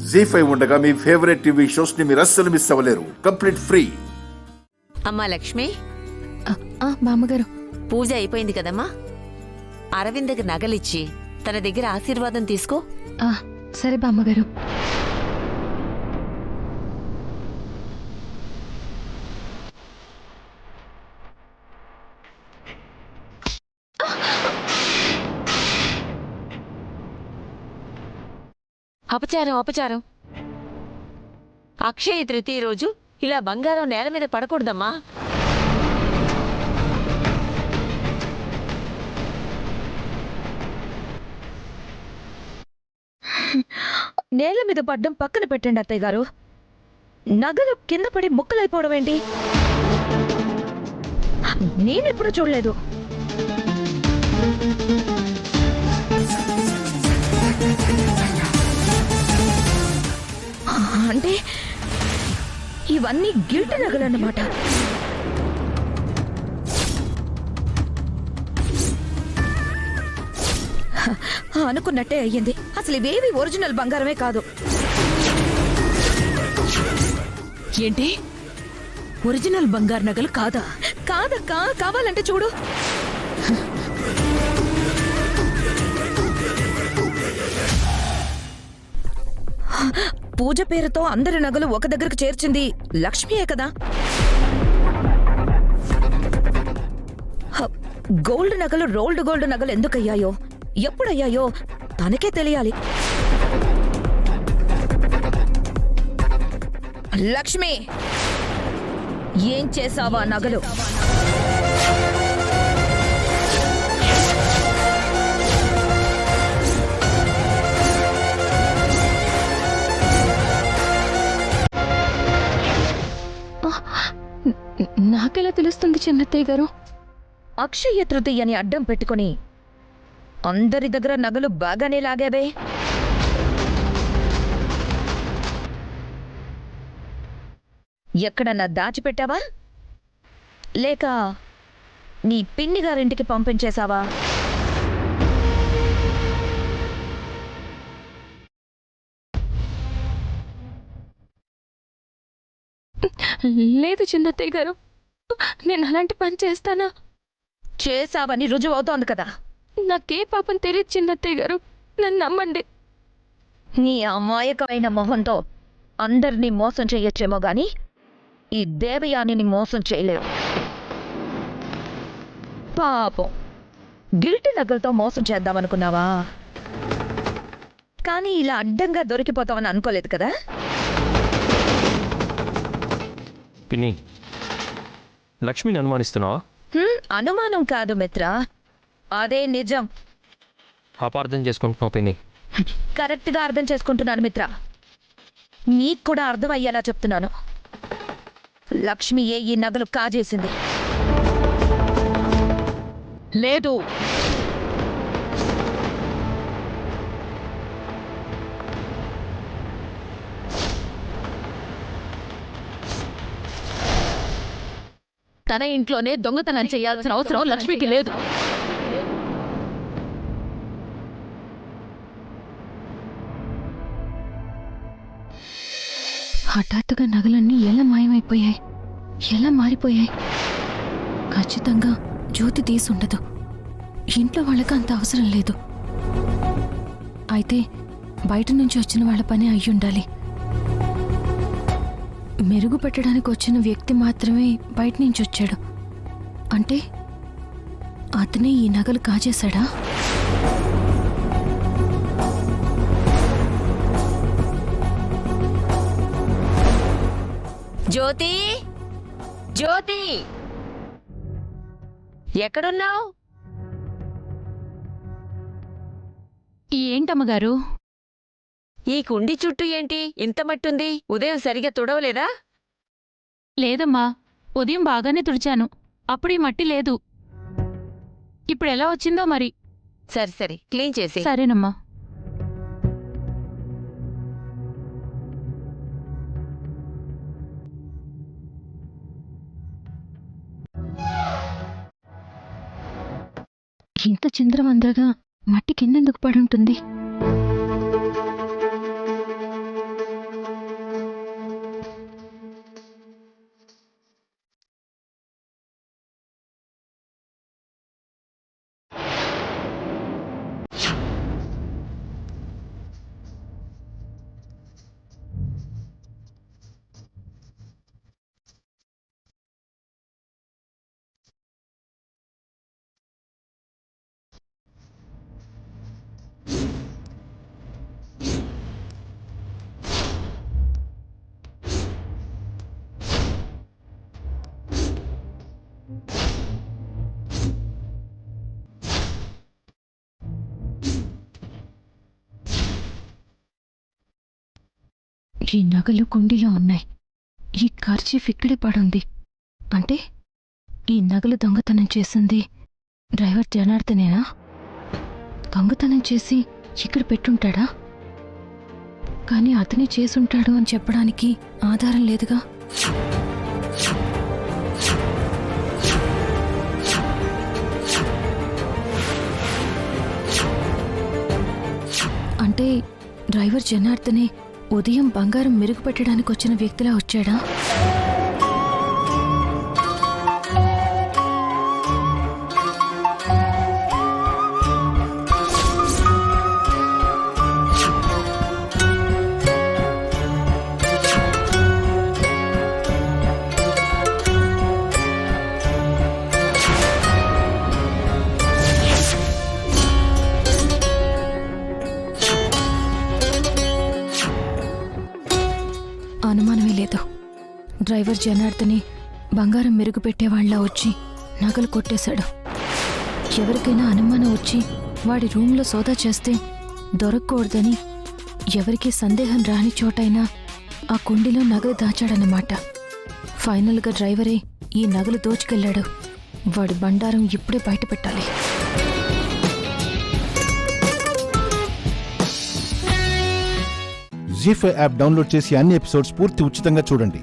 జీ5 ఉండగా మీ favourite TV shows ని మీరు అస్సలు మిస్ అవ్వలేరు. Complete free. అమ్మా లక్ష్మి, బామ్మగారు. పూజ అయిపోయింది కదమ్మా. అరవింద్కి నగలిచ్చి తన దగ్గర ఆశీర్వాదం తీసుకో. సరే బామ్మగారు. అపచారం అపచారం. అక్షయ తృతీయ రోజు ఇలా బంగారం నేల మీద పడకూడదమ్మా. నేల మీద పడ్డం పక్కన పెట్టండి అత్తయ్య గారు. నగలు కింద పడి ముక్కలైపోవడం ఏంటి? నేనెప్పుడు చూడలేదు. అంటే ఇవన్నీ గిల్ట్ నగలన్నమాట. అనుకున్నట్టే అయ్యింది. అసలు ఇవేవి ఒరిజినల్ బంగారమే కాదు. ఏంటి? ఒరిజినల్ బంగారు నగలు కాదా? కాదక్కా, కావాలంటే చూడు. పూజ పేరుతో అందరి నగలు ఒక దగ్గరకు చేర్చింది లక్ష్మియే కదా. గోల్డ్ నగలు రోల్డ్ గోల్డ్ నగలు ఎందుకయ్యాయో, ఎప్పుడయ్యాయో తనకే తెలియాలి. లక్ష్మి, ఏం చేసావా నగలు? నాకెలా తెలుస్తుంది చిన్నత్తయ్య గారు? అక్షయ తృతీయని అడ్డం పెట్టుకుని అందరి దగ్గర నగలు బాగానే లాగావే. ఎక్కడన్నా దాచిపెట్టావా, లేక నీ పిన్ని గారింటికి పంపించేశావా? లేదు చిన్నత్తయ్య గారు, నేను అలాంటి పని చేస్తానా? చేశావని రుజువు అవుతోంది కదా. నాకే పాపం తెలియదు చిన్నత్తయ్య గారు, నన్ను నమ్మండి. నీ అమాయకమైన మొహంతో అందరినీ మోసం చెయ్యొచ్చేమో గాని ఈ దేవయానిని మోసం చేయలేవు. పాపం గిల్టీ నగలతో మోసం చేద్దామనుకున్నావా? కానీ ఇలా అడ్డంగా దొరికిపోతామని అనుకోలేదు కదా. పిన్ని, లక్ష్మిని అనుమానిస్తున్నావా? అనుమానం కాదు మిత్ర, అదే నిజం. అపార్థం చేసుకుంటున్నావు పిన్ని. కరెక్ట్గా అర్థం చేసుకుంటున్నాను మిత్ర. నీకు కూడా అర్థం అయ్యేలా చెప్తున్నాను. లక్ష్మియే ఈ నగలు కాజేసింది. లేదు, తన ఇంట్లోనే దొంగతనం చేయాల్సిన అవసరం లక్ష్మికి లేదు. హఠాత్తుగా నగలన్నీ ఎలా మాయమైపోయాయి, ఎలా మారిపోయాయి? ఖచ్చితంగా జ్యోతి తీసుండదు. ఇంట్లో వాళ్ళకి అంత అవసరం లేదు. అయితే బయట నుంచి వచ్చిన వాళ్ళ పని అయ్యుండాలి. మెరుగు పెట్టడానికి వచ్చిన వ్యక్తి మాత్రమే బయట నుంచి వచ్చాడు అంటే అతనే ఈ నగలు కాజేశాడా? జ్యోతి, జ్యోతి, ఎక్కడున్నావు? ఏంటమ్మగారు? ఈ కుండి చుట్టూ ఏంటి ఇంత మట్టుంది? ఉదయం సరిగా తుడవలేదా? లేదమ్మా, ఉదయం బాగానే తుడిచాను. అప్పుడు ఈ మట్టి లేదు. ఇప్పుడు ఎలా వచ్చిందో మరి. సరే సరే, క్లీన్ చేసి. సరేనమ్మా. ఇంత చింద్రవందరగా మట్టి కిందెందుకు పడుంటుంది? ఈ నగలు కుండీలో ఉన్నాయి. ఈ ఖర్చీఫ్ ఇక్కడే పడుంది. అంటే ఈ నగలు దొంగతనం చేసింది డ్రైవర్ జనార్దనేనా? దొంగతనం చేసి ఇక్కడ పెట్టుంటాడా? కానీ అతనే చేసుంటాడు అని చెప్పడానికి ఆధారం లేదుగా. అంటే డ్రైవర్ జనార్దనే ఉదయం బంగారం మెరుగుపెట్టడానికి వచ్చిన వ్యక్తిలా వచ్చాడా? అనుమానమే లేదు. డ్రైవర్ జనార్దని బంగారం మెరుగుపెట్టేవాళ్ల వచ్చి నగలు కొట్టేశాడు. ఎవరికైనా అనుమానం వచ్చి వాడి రూంలో సోదా చేస్తే దొరకకూడదని ఎవరికీ సందేహం రాని చోటైనా ఆ కుండీలో నగలు దాచాడన్నమాట. ఫైనల్గా డ్రైవరే ఈ నగలు దోచుకెళ్లాడు. వాడి బండారం ఇప్పుడే బయటపెట్టాలి. జీ5 యాప్ డౌన్లోడ్ చేసి అన్ని ఎపిసోడ్స్ పూర్తి ఉచితంగా చూడండి.